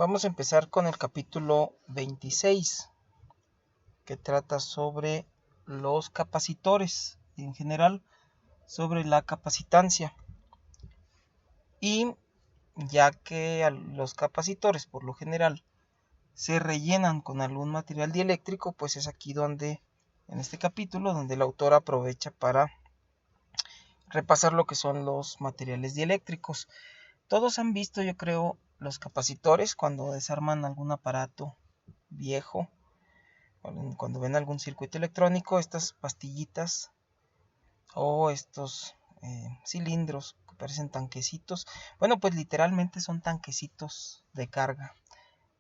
vamos a empezar con el capítulo 26, que trata sobre los capacitores, en general sobre la capacitancia. Y ya que los capacitores por lo general se rellenan con algún material dieléctrico, pues es aquí donde, en este capítulo, donde el autor aprovecha para repasar lo que son los materiales dieléctricos. Todos han visto, yo creo, los capacitores cuando desarman algún aparato viejo, cuando ven algún circuito electrónico, estas pastillitas o estos cilindros que parecen tanquecitos. Bueno, pues literalmente son tanquecitos de carga.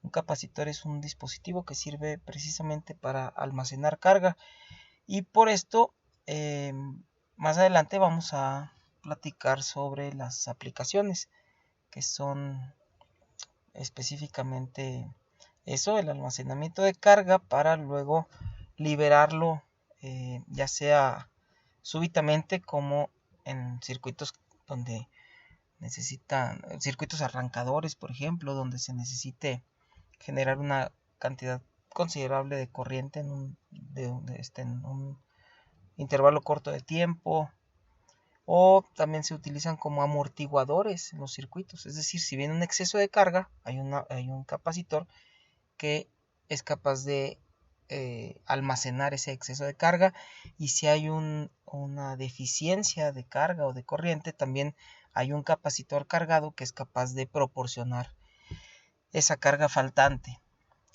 Un capacitor es un dispositivo que sirve precisamente para almacenar carga, y por esto más adelante vamos a platicar sobre las aplicaciones, que son específicamente eso, el almacenamiento de carga para luego liberarlo, ya sea súbitamente como en circuitos donde necesitan, circuitos arrancadores, por ejemplo, donde se necesite generar una cantidad considerable de corriente en un intervalo corto de tiempo. O también se utilizan como amortiguadores en los circuitos. Es decir, si viene un exceso de carga, hay un capacitor que es capaz de almacenar ese exceso de carga. Y si hay una deficiencia de carga o de corriente, también hay un capacitor cargado que es capaz de proporcionar esa carga faltante.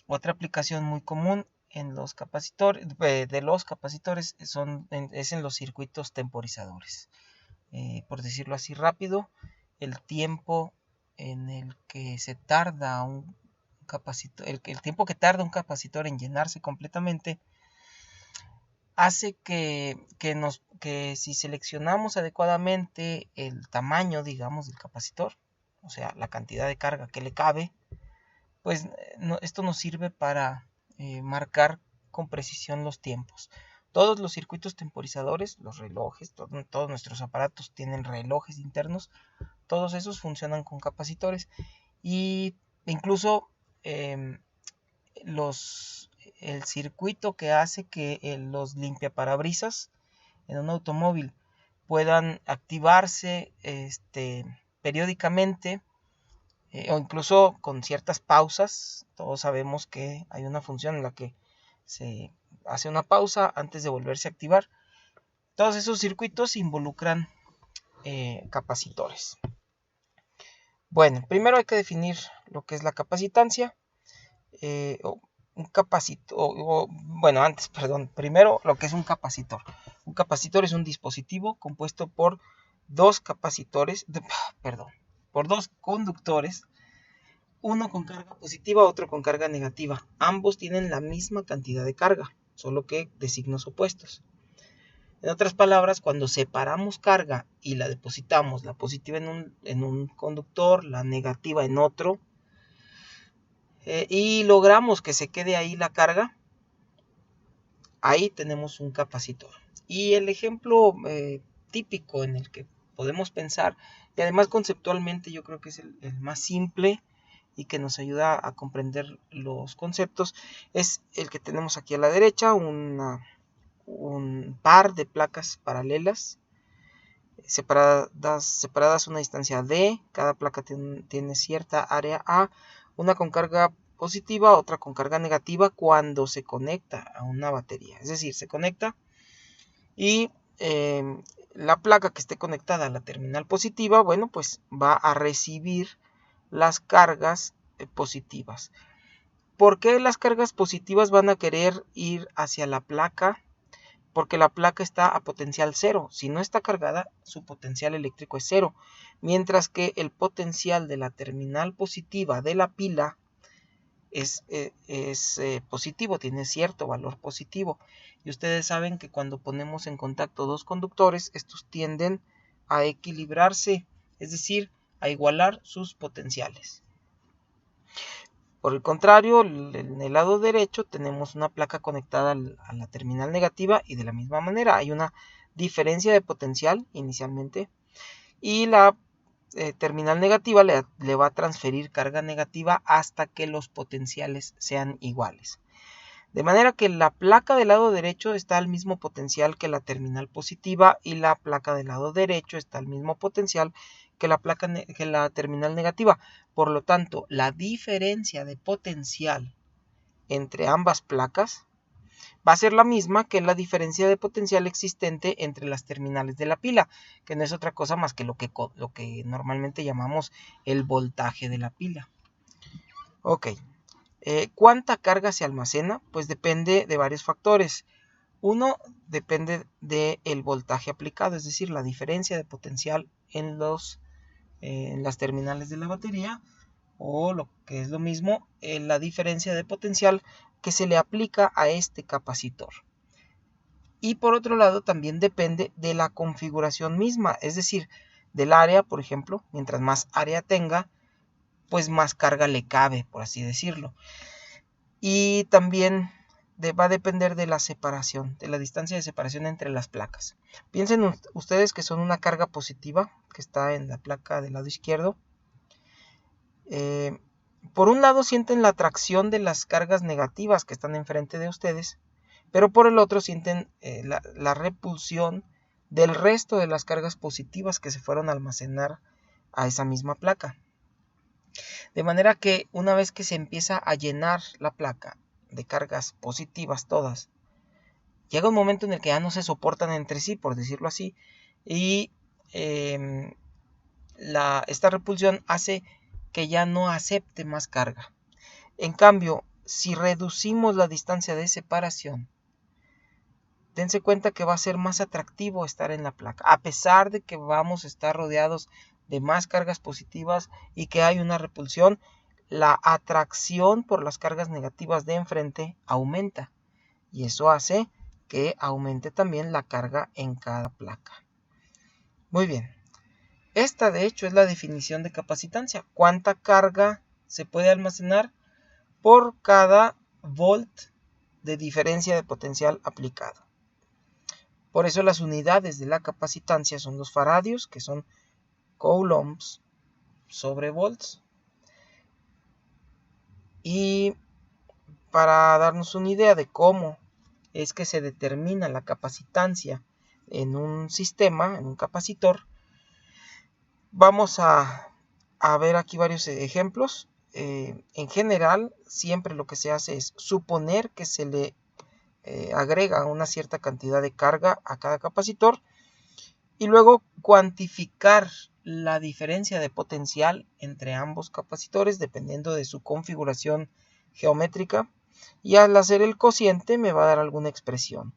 Otra aplicación muy común en los capacitores, de los capacitores es en los circuitos temporizadores. Por decirlo así rápido, el tiempo en el que se tarda un capacitor, el tiempo que tarda un capacitor en llenarse completamente, hace que si seleccionamos adecuadamente el tamaño, digamos, del capacitor, o sea, la cantidad de carga que le cabe, pues esto nos sirve para marcar con precisión los tiempos. Todos los circuitos temporizadores, los relojes, todos nuestros aparatos tienen relojes internos, todos esos funcionan con capacitores. Y incluso el circuito que hace que los limpiaparabrisas en un automóvil puedan activarse periódicamente, o incluso con ciertas pausas. Todos sabemos que hay una función en la que se hace una pausa antes de volverse a activar. Todos esos circuitos involucran capacitores. Bueno, primero hay que definir lo que es la capacitancia. Primero lo que es un capacitor. Un capacitor es un dispositivo compuesto por dos conductores, uno con carga positiva, otro con carga negativa. Ambos tienen la misma cantidad de carga, solo que de signos opuestos. En otras palabras, cuando separamos carga y la depositamos, la positiva en un conductor, la negativa en otro, y logramos que se quede ahí la carga, ahí tenemos un capacitor. Y el ejemplo típico en el que podemos pensar, y además conceptualmente yo creo que es el más simple y que nos ayuda a comprender los conceptos, es el que tenemos aquí a la derecha, un par de placas paralelas separadas una distancia d. Cada placa tiene cierta área A, una con carga positiva, otra con carga negativa cuando se conecta a una batería. Es decir, se conecta y la placa que esté conectada a la terminal positiva, bueno, pues va a recibir las cargas positivas. ¿Por qué las cargas positivas van a querer ir hacia la placa? Porque la placa está a potencial cero. Si no está cargada, su potencial eléctrico es cero. Mientras que el potencial de la terminal positiva de la pila es positivo, tiene cierto valor positivo. Y ustedes saben que cuando ponemos en contacto dos conductores, estos tienden a equilibrarse, es decir, a igualar sus potenciales. Por el contrario, en el lado derecho tenemos una placa conectada a la terminal negativa y de la misma manera hay una diferencia de potencial inicialmente, y la terminal negativa le va a transferir carga negativa hasta que los potenciales sean iguales. De manera que la placa del lado derecho está al mismo potencial que la terminal positiva y la placa del lado derecho está al mismo potencial que la terminal negativa. Por lo tanto, la diferencia de potencial entre ambas placas va a ser la misma que la diferencia de potencial existente entre las terminales de la pila, que no es otra cosa más que lo que normalmente llamamos el voltaje de la pila. Ok. ¿Cuánta carga se almacena? Pues depende de varios factores. Uno, depende del voltaje aplicado, es decir, la diferencia de potencial en las terminales de la batería, o lo que es lo mismo, la diferencia de potencial que se le aplica a este capacitor. Y por otro lado, también depende de la configuración misma, es decir, del área, por ejemplo. Mientras más área tenga, pues más carga le cabe, por así decirlo. Y también va a depender de la separación, de la distancia de separación entre las placas. Piensen ustedes que son una carga positiva que está en la placa del lado izquierdo. Por un lado sienten la atracción de las cargas negativas que están enfrente de ustedes, pero por el otro sienten la repulsión del resto de las cargas positivas que se fueron a almacenar a esa misma placa. De manera que una vez que se empieza a llenar la placa de cargas positivas todas, llega un momento en el que ya no se soportan entre sí, por decirlo así, y esta repulsión hace que ya no acepte más carga. En cambio, si reducimos la distancia de separación, dense cuenta que va a ser más atractivo estar en la placa, a pesar de que vamos a estar rodeados de más cargas positivas y que hay una repulsión. La atracción por las cargas negativas de enfrente aumenta, y eso hace que aumente también la carga en cada placa. Muy bien, esta de hecho es la definición de capacitancia. ¿Cuánta carga se puede almacenar por cada volt de diferencia de potencial aplicado? Por eso las unidades de la capacitancia son los faradios, que son coulombs sobre volts. Y para darnos una idea de cómo es que se determina la capacitancia en un sistema, en un capacitor, vamos a ver aquí varios ejemplos. En general, siempre lo que se hace es suponer que se le agrega una cierta cantidad de carga a cada capacitor y luego cuantificar la diferencia de potencial entre ambos capacitores dependiendo de su configuración geométrica, y al hacer el cociente me va a dar alguna expresión.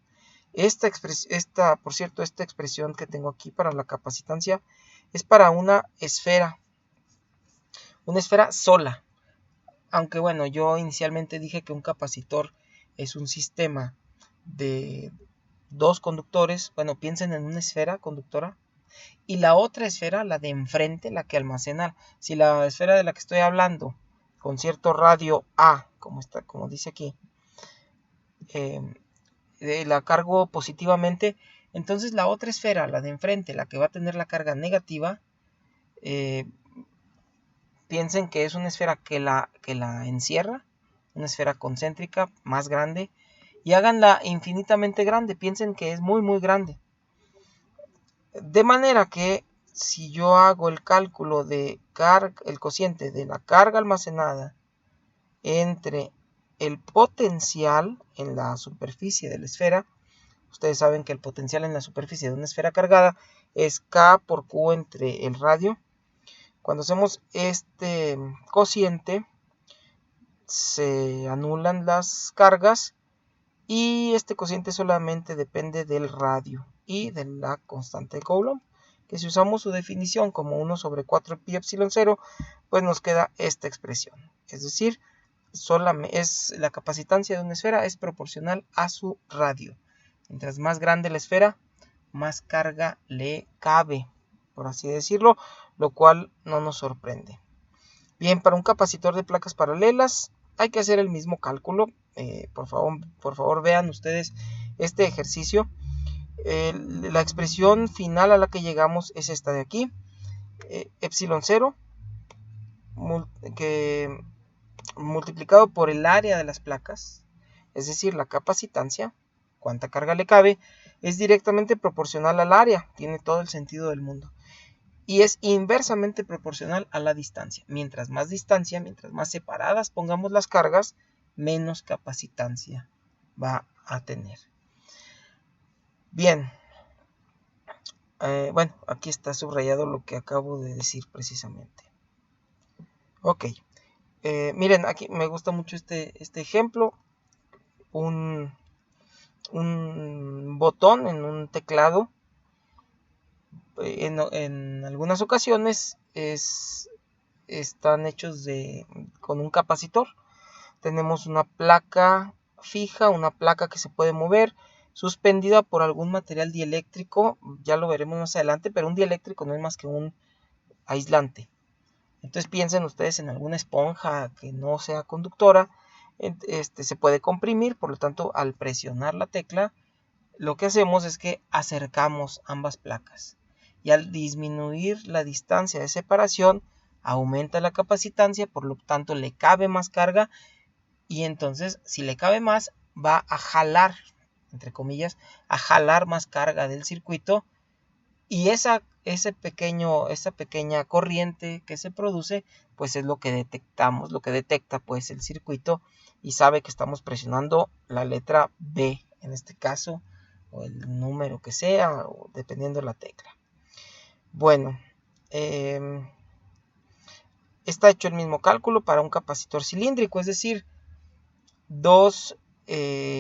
Por cierto, esta expresión que tengo aquí para la capacitancia es para una esfera sola. Aunque bueno, yo inicialmente dije que un capacitor es un sistema de dos conductores. Bueno, piensen en una esfera conductora y la otra esfera, la de enfrente, la que almacena. Si la esfera de la que estoy hablando con cierto radio A, como dice aquí, la cargo positivamente, entonces la otra esfera, la de enfrente, la que va a tener la carga negativa, piensen que es una esfera que la encierra, una esfera concéntrica más grande, y háganla infinitamente grande, piensen que es muy muy grande. De manera que si yo hago el cálculo de el cociente de la carga almacenada entre el potencial en la superficie de la esfera, ustedes saben que el potencial en la superficie de una esfera cargada es K por Q entre el radio. Cuando hacemos este cociente, se anulan las cargas y este cociente solamente depende del radio y de la constante de Coulomb, que si usamos su definición como 1 sobre 4 pi epsilon 0, pues nos queda esta expresión. Es decir, la capacitancia de una esfera es proporcional a su radio. Mientras más grande la esfera, más carga le cabe, por así decirlo, lo cual no nos sorprende. Bien, para un capacitor de placas paralelas hay que hacer el mismo cálculo. Por favor vean ustedes este ejercicio. La expresión final a la que llegamos es esta de aquí. epsilon 0 que multiplicado por el área de las placas, es decir, la capacitancia, cuánta carga le cabe, es directamente proporcional al área, tiene todo el sentido del mundo. Y es inversamente proporcional a la distancia. Mientras más distancia, mientras más separadas pongamos las cargas, menos capacitancia va a tener. Bien, bueno, aquí está subrayado lo que acabo de decir precisamente. Ok, miren, aquí me gusta mucho este ejemplo. Un botón en un teclado en algunas ocasiones están hechos con un capacitor. Tenemos una placa fija, una placa que se puede mover, suspendida por algún material dieléctrico, ya lo veremos más adelante, pero un dieléctrico no es más que un aislante. Entonces piensen ustedes en alguna esponja que no sea conductora, se puede comprimir, por lo tanto al presionar la tecla, lo que hacemos es que acercamos ambas placas. Y al disminuir la distancia de separación, aumenta la capacitancia, por lo tanto le cabe más carga. Y entonces, si le cabe más, va a jalar, entre comillas, a jalar más carga del circuito. Y esa pequeña corriente que se produce, pues es lo que detectamos, lo que detecta pues el circuito y sabe que estamos presionando la letra B, en este caso, o el número que sea, o dependiendo de la tecla. Bueno, está hecho el mismo cálculo para un capacitor cilíndrico, es decir, dos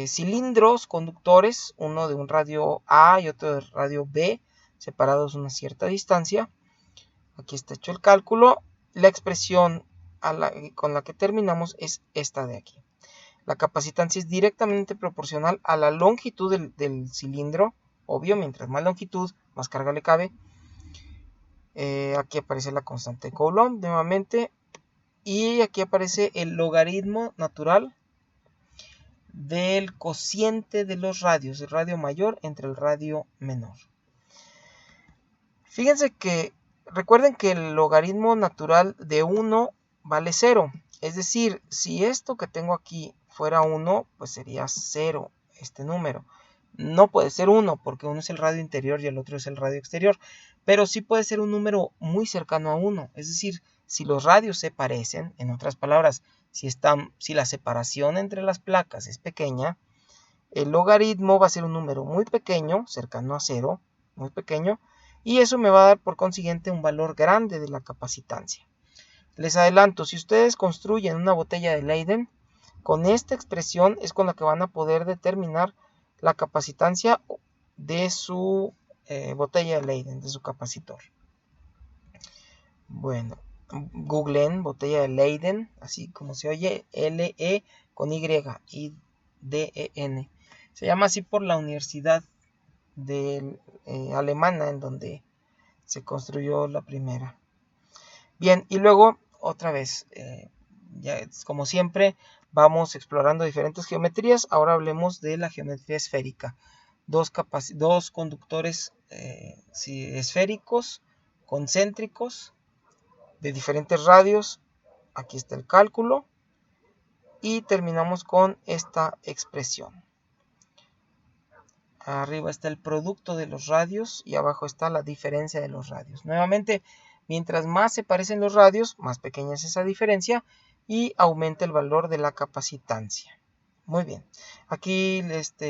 cilindros conductores, uno de un radio A y otro de radio B, separados una cierta distancia. Aquí está hecho el cálculo. La expresión con la que terminamos es esta de aquí. La capacitancia es directamente proporcional a la longitud del cilindro. Obvio, mientras más longitud, más carga le cabe. Aquí aparece la constante de Coulomb nuevamente. Y aquí aparece el logaritmo natural del cociente de los radios, el radio mayor entre el radio menor. Fíjense que recuerden que el logaritmo natural de 1 vale 0. Es decir, si esto que tengo aquí fuera 1, pues sería 0 este número. No puede ser 1 porque uno es el radio interior y el otro es el radio exterior. Pero sí puede ser un número muy cercano a 1. Es decir, si los radios se parecen, en otras palabras, si la separación entre las placas es pequeña, el logaritmo va a ser un número muy pequeño, cercano a 0, muy pequeño, y eso me va a dar por consiguiente un valor grande de la capacitancia. Les adelanto, si ustedes construyen una botella de Leyden, con esta expresión es con la que van a poder determinar la capacitancia de su botella de Leyden, de su capacitor. Bueno, googleen botella de Leyden, así como se oye, L-E con Y-D-E-N. Se llama así por la universidad alemana en donde se construyó la primera. Bien, y luego otra vez, ya como siempre, vamos explorando diferentes geometrías. Ahora hablemos de la geometría esférica. Dos conductores esféricos, concéntricos, de diferentes radios. Aquí está el cálculo. Y terminamos con esta expresión. Arriba está el producto de los radios y abajo está la diferencia de los radios. Nuevamente, mientras más se parecen los radios, más pequeña es esa diferencia y aumenta el valor de la capacitancia. Muy bien. Aquí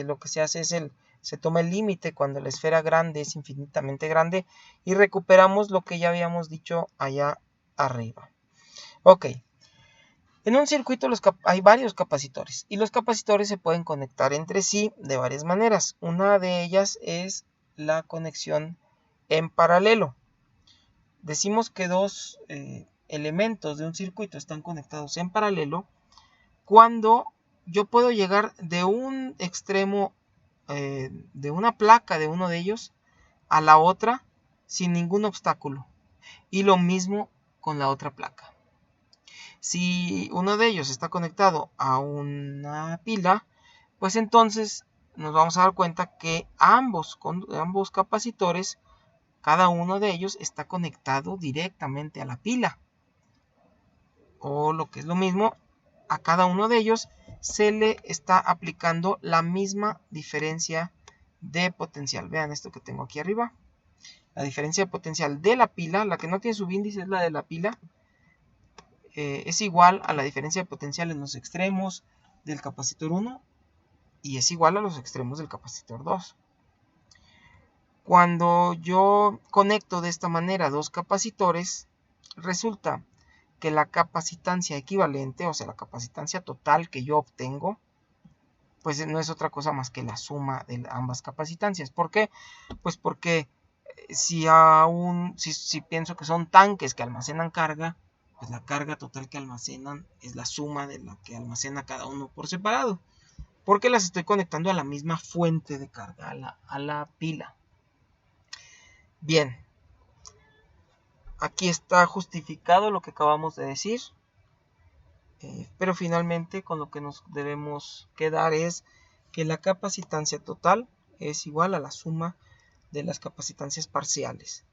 lo que se hace es se toma el límite cuando la esfera grande es infinitamente grande y recuperamos lo que ya habíamos dicho allá arriba. Ok. En un circuito hay varios capacitores y los capacitores se pueden conectar entre sí de varias maneras. Una de ellas es la conexión en paralelo. Decimos que dos elementos de un circuito están conectados en paralelo cuando yo puedo llegar de un extremo de una placa de uno de ellos a la otra sin ningún obstáculo. Y lo mismo con la otra placa. Si uno de ellos está conectado a una pila, pues entonces nos vamos a dar cuenta que ambos capacitores cada uno de ellos está conectado directamente a la pila. O lo que es lo mismo, a cada uno de ellos se le está aplicando la misma diferencia de potencial. Vean esto que tengo aquí arriba. La diferencia de potencial de la pila, la que no tiene subíndice es la de la pila, es igual a la diferencia de potencial en los extremos del capacitor 1 y es igual a los extremos del capacitor 2. Cuando yo conecto de esta manera dos capacitores, resulta que la capacitancia equivalente, o sea, la capacitancia total que yo obtengo, pues no es otra cosa más que la suma de ambas capacitancias. ¿Por qué? Pues porque si pienso que son tanques que almacenan carga, pues la carga total que almacenan es la suma de la que almacena cada uno por separado, porque las estoy conectando a la misma fuente de carga, a la pila. Bien, aquí está justificado lo que acabamos de decir, pero finalmente con lo que nos debemos quedar es que la capacitancia total es igual a la suma de las capacitancias parciales.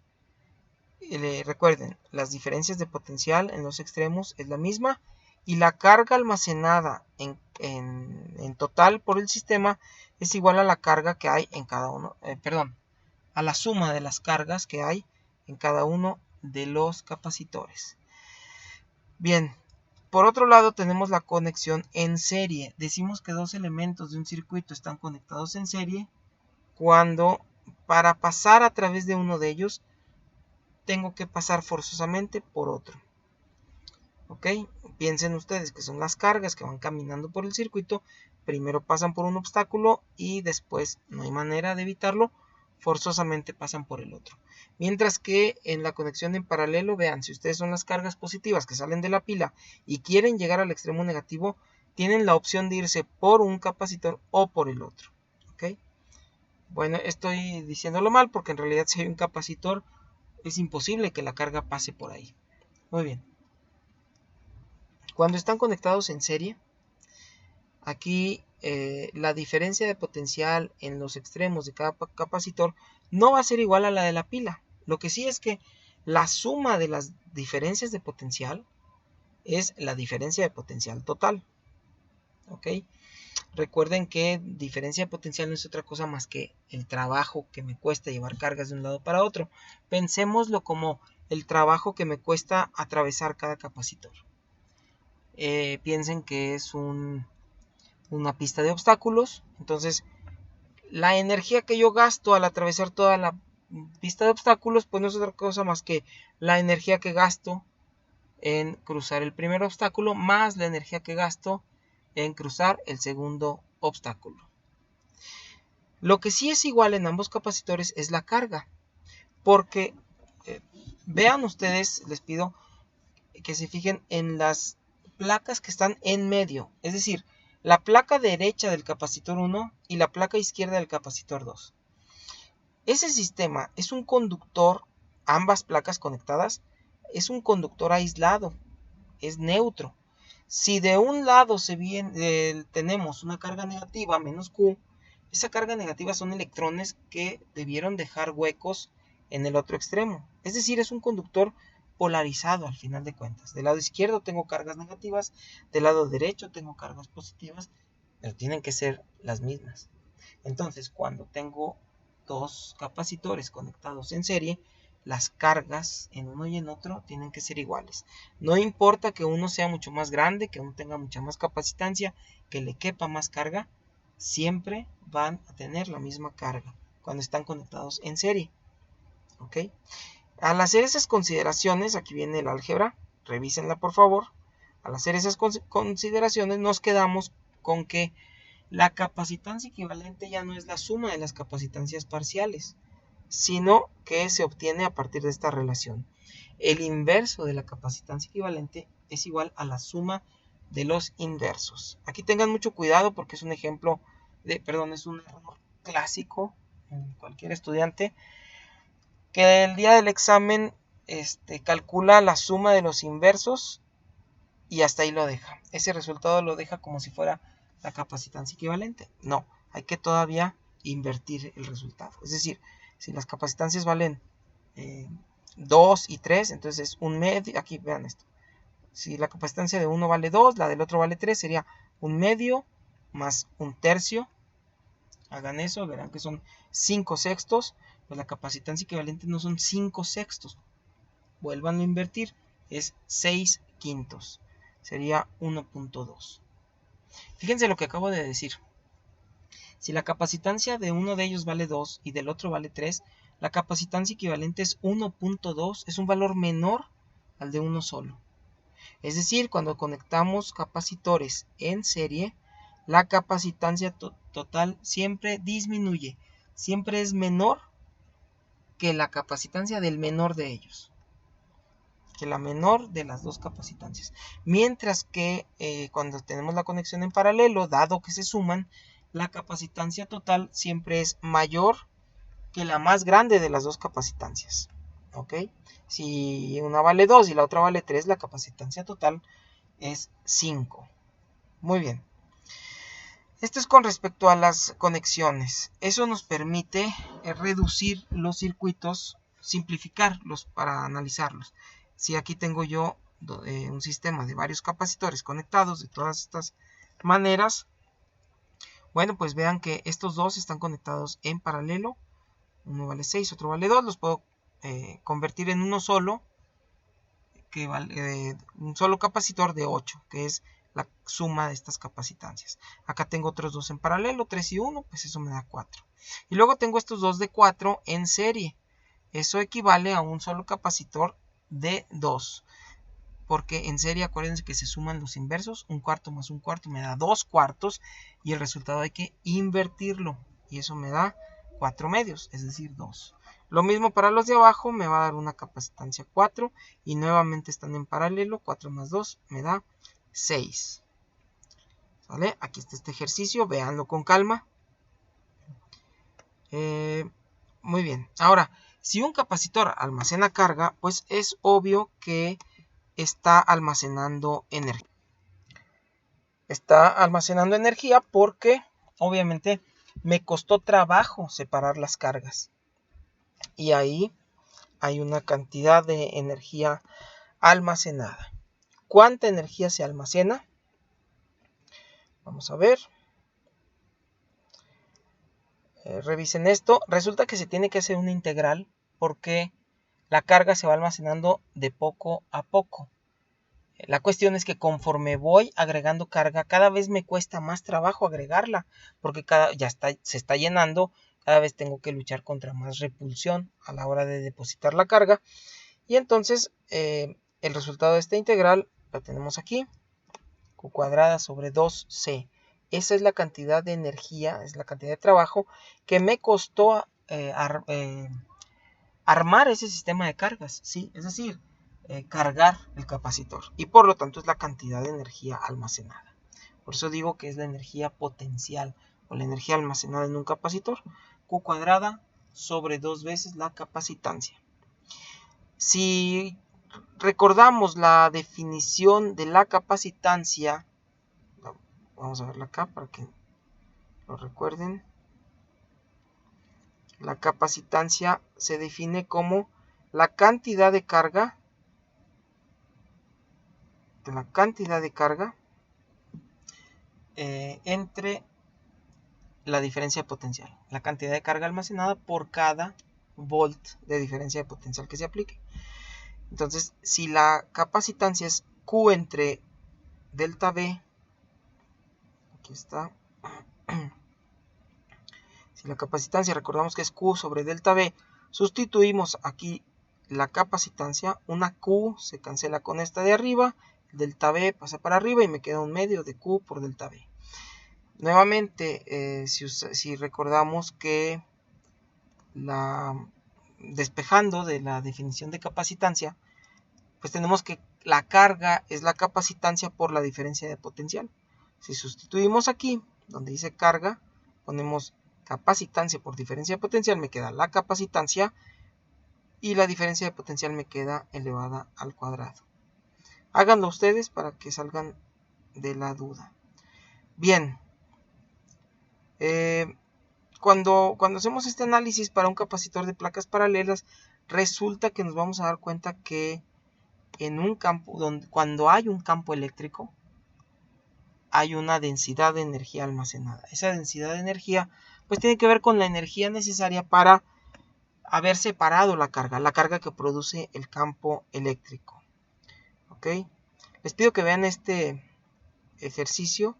Recuerden, las diferencias de potencial en los extremos es la misma y la carga almacenada en total por el sistema es igual a la carga que hay en cada uno, a la suma de las cargas que hay en cada uno de los capacitores. Bien, por otro lado tenemos la conexión en serie. Decimos que dos elementos de un circuito están conectados en serie cuando para pasar a través de uno de ellos tengo que pasar forzosamente por otro. ¿Ok? Piensen ustedes que son las cargas que van caminando por el circuito. Primero pasan por un obstáculo y después, no hay manera de evitarlo, forzosamente pasan por el otro. Mientras que en la conexión en paralelo, vean, si ustedes son las cargas positivas que salen de la pila y quieren llegar al extremo negativo, tienen la opción de irse por un capacitor o por el otro. ¿Ok? Bueno, estoy diciéndolo mal porque en realidad si hay un capacitor es imposible que la carga pase por ahí. Muy bien. Cuando están conectados en serie, aquí la diferencia de potencial en los extremos de cada capacitor no va a ser igual a la de la pila. Lo que sí es que la suma de las diferencias de potencial es la diferencia de potencial total. ¿Ok? Recuerden que diferencia de potencial no es otra cosa más que el trabajo que me cuesta llevar cargas de un lado para otro. Pensémoslo como el trabajo que me cuesta atravesar cada capacitor. Piensen que es una pista de obstáculos. Entonces, la energía que yo gasto al atravesar toda la pista de obstáculos, pues no es otra cosa más que la energía que gasto en cruzar el primer obstáculo más la energía que gasto en cruzar el segundo obstáculo. Lo que sí es igual en ambos capacitores es la carga, porque vean ustedes, les pido que se fijen en las placas que están en medio, es decir, la placa derecha del capacitor 1 y la placa izquierda del capacitor 2. Ese sistema es un conductor, ambas placas conectadas, es un conductor aislado, es neutro. Si de un lado tenemos una carga negativa, menos Q, esa carga negativa son electrones que debieron dejar huecos en el otro extremo. Es decir, es un conductor polarizado al final de cuentas. Del lado izquierdo tengo cargas negativas, del lado derecho tengo cargas positivas, pero tienen que ser las mismas. Entonces, cuando tengo dos capacitores conectados en serie, las cargas en uno y en otro tienen que ser iguales. No importa que uno sea mucho más grande, que uno tenga mucha más capacitancia, que le quepa más carga, siempre van a tener la misma carga cuando están conectados en serie. ¿Ok? Al hacer esas consideraciones, aquí viene el álgebra, revísenla por favor. Al hacer esas consideraciones nos quedamos con que la capacitancia equivalente ya no es la suma de las capacitancias parciales, sino que se obtiene a partir de esta relación. El inverso de la capacitancia equivalente es igual a la suma de los inversos. Aquí tengan mucho cuidado porque es un ejemplo es un error clásico en cualquier estudiante que el día del examen calcula la suma de los inversos y hasta ahí lo deja. Ese resultado lo deja como si fuera la capacitancia equivalente. No, hay que todavía invertir el resultado. Es decir, si las capacitancias valen 2 y 3, entonces un medio, aquí vean esto. Si la capacitancia de uno vale 2, la del otro vale 3, sería un medio más un tercio. Hagan eso, verán que son 5 sextos. Pues la capacitancia equivalente no son 5 sextos. Vuelvan a invertir, es 6 quintos. Sería 1.2. Fíjense lo que acabo de decir. Si la capacitancia de uno de ellos vale 2 y del otro vale 3, la capacitancia equivalente es 1.2, es un valor menor al de uno solo. Es decir, cuando conectamos capacitores en serie, la capacitancia total siempre disminuye, siempre es menor que la capacitancia del menor de ellos, que la menor de las dos capacitancias. Mientras que cuando tenemos la conexión en paralelo, dado que se suman, la capacitancia total siempre es mayor que la más grande de las dos capacitancias. ¿Ok? Si una vale 2 y la otra vale 3, la capacitancia total es 5. Muy bien. Esto es con respecto a las conexiones. Eso nos permite reducir los circuitos, simplificarlos para analizarlos. Si aquí tengo yo un sistema de varios capacitores conectados de todas estas maneras, bueno, pues vean que estos dos están conectados en paralelo. Uno vale 6, otro vale 2. Los puedo convertir en uno solo, que vale un solo capacitor de 8, que es la suma de estas capacitancias. Acá tengo otros dos en paralelo, 3 y 1, pues eso me da 4. Y luego tengo estos dos de 4 en serie. Eso equivale a un solo capacitor de 2. Porque en serie, acuérdense que se suman los inversos. Un cuarto más un cuarto me da 2 cuartos. Y el resultado hay que invertirlo. Y eso me da 4 medios, es decir, 2. Lo mismo para los de abajo, me va a dar una capacitancia 4. Y nuevamente están en paralelo. 4 más 2 me da 6. ¿Vale? Aquí está este ejercicio, véanlo con calma. Muy bien. Ahora, si un capacitor almacena carga, pues es obvio que está almacenando energía. Está almacenando energía porque obviamente me costó trabajo separar las cargas. Y ahí hay una cantidad de energía almacenada. ¿Cuánta energía se almacena? Vamos a ver. Revisen esto. Resulta que se tiene que hacer una integral porque la carga se va almacenando de poco a poco. La cuestión es que conforme voy agregando carga, cada vez me cuesta más trabajo agregarla, porque se está llenando, cada vez tengo que luchar contra más repulsión a la hora de depositar la carga. Y entonces el resultado de esta integral la tenemos aquí, Q cuadrada sobre 2C. Esa es la cantidad de energía, es la cantidad de trabajo que me costó armar ese sistema de cargas, ¿sí? Es decir, cargar el capacitor. Y por lo tanto es la cantidad de energía almacenada. Por eso digo que es la energía potencial o la energía almacenada en un capacitor. Q cuadrada sobre 2 veces la capacitancia. Si recordamos la definición de la capacitancia, vamos a verla acá para que lo recuerden. La capacitancia se define como la cantidad de carga entre la diferencia de potencial, la cantidad de carga almacenada por cada volt de diferencia de potencial que se aplique. Entonces, si la capacitancia es Q entre delta V, aquí está, si la capacitancia recordamos que es Q sobre delta V, sustituimos aquí la capacitancia, una Q se cancela con esta de arriba, delta V pasa para arriba y me queda un medio de Q por delta V. Nuevamente, si recordamos que despejando de la definición de capacitancia, pues tenemos que la carga es la capacitancia por la diferencia de potencial. Si sustituimos aquí, donde dice carga, ponemos capacitancia por diferencia de potencial, me queda la capacitancia y la diferencia de potencial me queda elevada al cuadrado. Háganlo ustedes para que salgan de la duda. Bien, cuando hacemos este análisis para un capacitor de placas paralelas, resulta que nos vamos a dar cuenta que en un campo, cuando hay un campo eléctrico, hay una densidad de energía almacenada. Esa densidad de energía pues tiene que ver con la energía necesaria para haber separado la carga que produce el campo eléctrico. ¿Ok? Les pido que vean este ejercicio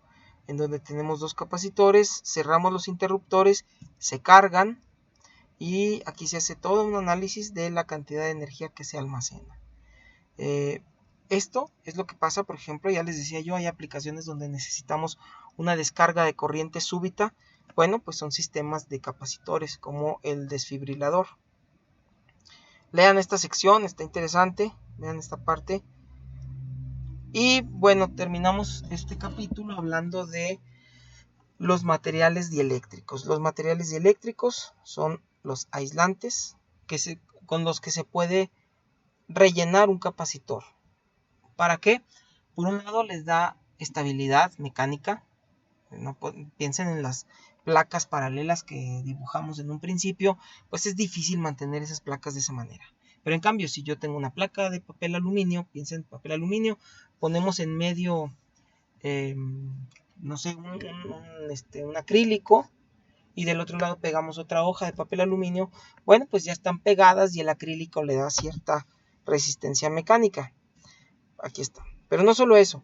en donde tenemos dos capacitores, cerramos los interruptores, se cargan y aquí se hace todo un análisis de la cantidad de energía que se almacena. Esto es lo que pasa, por ejemplo, ya les decía yo, hay aplicaciones donde necesitamos una descarga de corriente súbita. Bueno, pues son sistemas de capacitores como el desfibrilador. Lean esta sección, está interesante, vean esta parte. Y bueno, terminamos este capítulo hablando de los materiales dieléctricos. Los materiales dieléctricos son los aislantes con los que se puede rellenar un capacitor. ¿Para qué? Por un lado les da estabilidad mecánica. No piensen en las placas paralelas que dibujamos en un principio, pues es difícil mantener esas placas de esa manera. Pero en cambio, si yo tengo una placa de papel aluminio, piensen en papel aluminio, ponemos en medio, no sé, un acrílico, y del otro lado pegamos otra hoja de papel aluminio, bueno, pues ya están pegadas y el acrílico le da cierta resistencia mecánica. Aquí está. Pero no solo eso,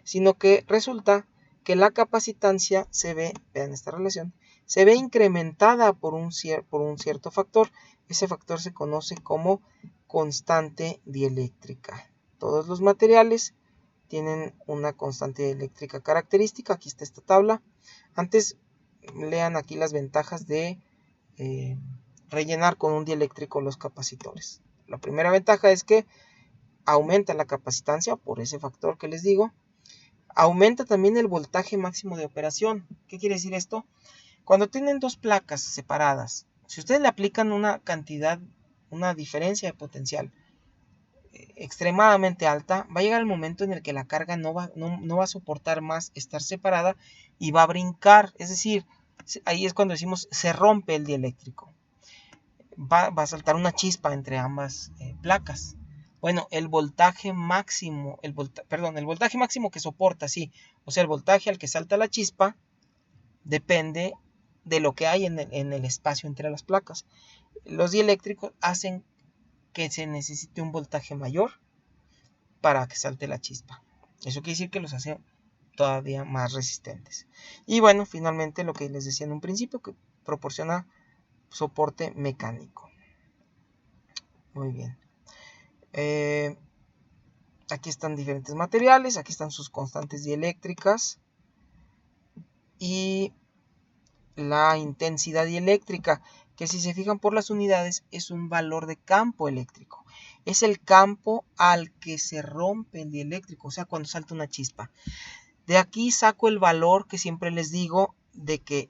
sino que resulta que la capacitancia se ve, vean esta relación, se ve incrementada por un cierto factor. Ese factor se conoce como constante dieléctrica. Todos los materiales tienen una constante dieléctrica característica. Aquí está esta tabla. Antes lean aquí las ventajas de rellenar con un dieléctrico los capacitores. La primera ventaja es que aumenta la capacitancia por ese factor que les digo. Aumenta también el voltaje máximo de operación. ¿Qué quiere decir esto? Cuando tienen dos placas separadas, si ustedes le aplican una diferencia de potencial extremadamente alta, va a llegar el momento en el que la carga no va a soportar más estar separada y va a brincar. Es decir, ahí es cuando decimos se rompe el dieléctrico. Va a saltar una chispa entre ambas placas. Bueno, el voltaje máximo que soporta, sí, o sea, el voltaje al que salta la chispa depende de lo que hay en el espacio entre las placas. Los dieléctricos hacen que se necesite un voltaje mayor para que salte la chispa. Eso quiere decir que los hace todavía más resistentes. Y bueno, finalmente lo que les decía en un principio, que proporciona soporte mecánico. Muy bien. Aquí están diferentes materiales, aquí están sus constantes dieléctricas y la intensidad dieléctrica, que si se fijan por las unidades es un valor de campo eléctrico. Es el campo al que se rompe el dieléctrico, o sea, cuando salta una chispa. De aquí saco el valor que siempre les digo de que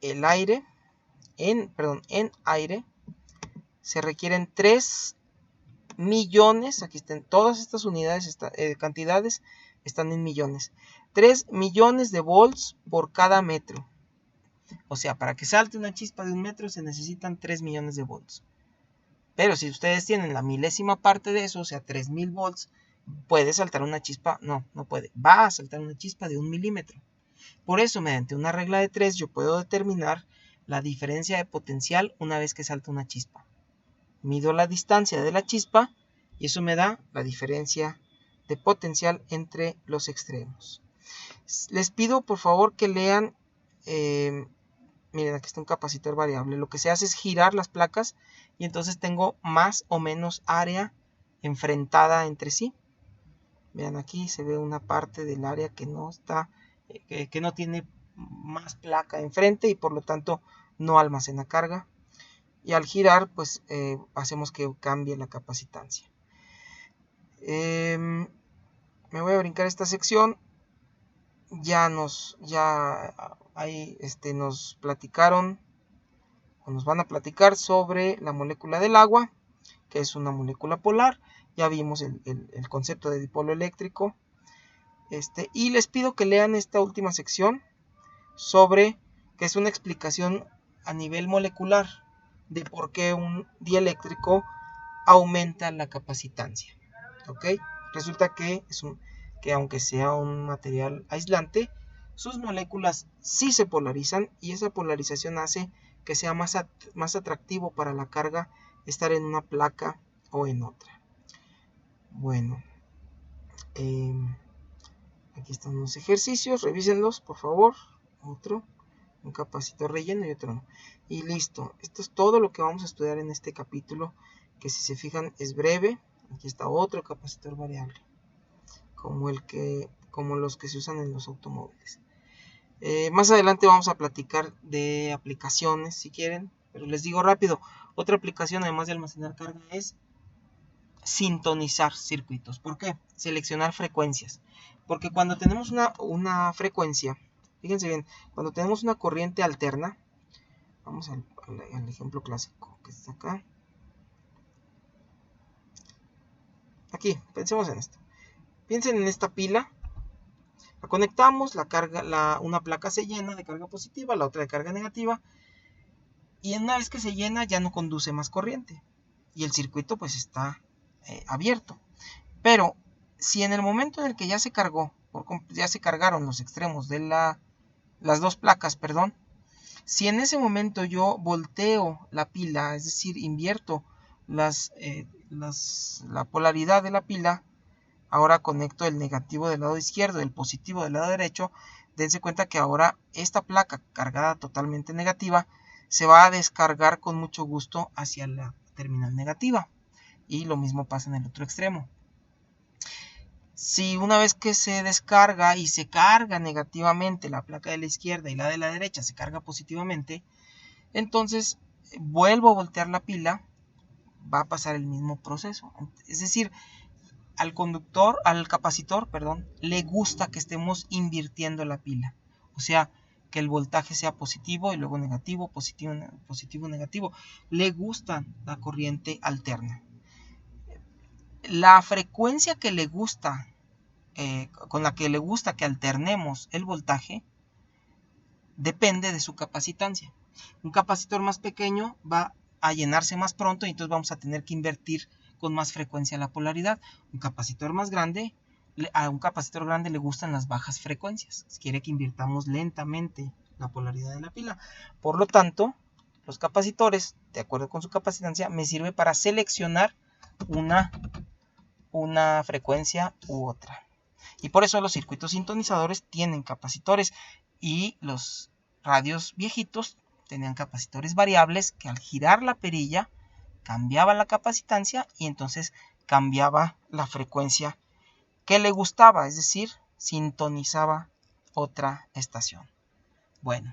el aire, en aire, se requieren 3 millones, aquí están todas estas unidades, cantidades están en millones, 3 millones de volts por cada metro. O sea, para que salte una chispa de 1 metro se necesitan 3 millones de volts. Pero si ustedes tienen la milésima parte de eso, o sea, 3000 volts, puede saltar una chispa, no puede, va a saltar una chispa de 1 milímetro. Por eso, mediante una regla de 3, yo puedo determinar la diferencia de potencial una vez que salta una chispa. Mido la distancia de la chispa y eso me da la diferencia de potencial entre los extremos. Les pido por favor que lean, miren, aquí está un capacitor variable. Lo que se hace es girar las placas y entonces tengo más o menos área enfrentada entre sí. Vean, aquí se ve una parte del área que no está, que no tiene más placa enfrente y por lo tanto no almacena carga. Y al girar, pues hacemos que cambie la capacitancia. Me voy a brincar esta sección. Nos platicaron o nos van a platicar sobre la molécula del agua, que es una molécula polar. Ya vimos el concepto de dipolo eléctrico. Y les pido que lean esta última sección que es una explicación a nivel molecular de por qué un dieléctrico aumenta la capacitancia. ¿Ok? Resulta que, que aunque sea un material aislante, sus moléculas sí se polarizan y esa polarización hace que sea más atractivo para la carga estar en una placa o en otra. Bueno, aquí están los ejercicios, revísenlos por favor. Otro, un capacitor relleno y otro no. Y listo, esto es todo lo que vamos a estudiar en este capítulo, que si se fijan es breve. Aquí está otro capacitor variable, como los que se usan en los automóviles. Más adelante vamos a platicar de aplicaciones si quieren, pero les digo rápido, otra aplicación además de almacenar carga es sintonizar circuitos. ¿Por qué? Seleccionar frecuencias. Porque cuando tenemos una frecuencia, fíjense bien, cuando tenemos una corriente alterna, vamos al ejemplo clásico que está acá. Aquí, pensemos en esto. Piensen en esta pila. La conectamos, una placa se llena de carga positiva, la otra de carga negativa. Y una vez que se llena ya no conduce más corriente. Y el circuito pues está abierto. Pero si en el momento en el que ya se cargaron los extremos de las dos placas, perdón, si en ese momento yo volteo la pila, es decir, invierto la polaridad de la pila, ahora conecto el negativo del lado izquierdo y el positivo del lado derecho, dense cuenta que ahora esta placa cargada totalmente negativa se va a descargar con mucho gusto hacia la terminal negativa. Y lo mismo pasa en el otro extremo. Si una vez que se descarga y se carga negativamente la placa de la izquierda y la de la derecha se carga positivamente, entonces vuelvo a voltear la pila, va a pasar el mismo proceso. Es decir, al capacitor, le gusta que estemos invirtiendo la pila. O sea, que el voltaje sea positivo y luego negativo, positivo, negativo. Le gusta la corriente alterna. La frecuencia que le gusta, con la que le gusta que alternemos el voltaje, depende de su capacitancia. Un capacitor más pequeño va a llenarse más pronto y entonces vamos a tener que invertir con más frecuencia la polaridad. Un capacitor más grande, a un capacitor grande le gustan las bajas frecuencias. Quiere que invirtamos lentamente la polaridad de la pila. Por lo tanto, los capacitores, de acuerdo con su capacitancia, me sirve para seleccionar una frecuencia u otra. Y por eso los circuitos sintonizadores tienen capacitores y los radios viejitos tenían capacitores variables que al girar la perilla cambiaba la capacitancia y entonces cambiaba la frecuencia que le gustaba, es decir, sintonizaba otra estación. Bueno,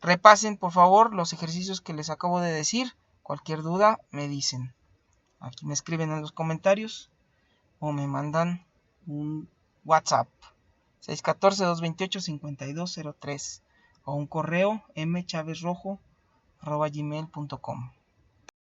repasen por favor los ejercicios que les acabo de decir. Cualquier duda me dicen. Aquí me escriben en los comentarios o me mandan un WhatsApp 614-228-5203 o un correo mchavezrojo@gmail.com.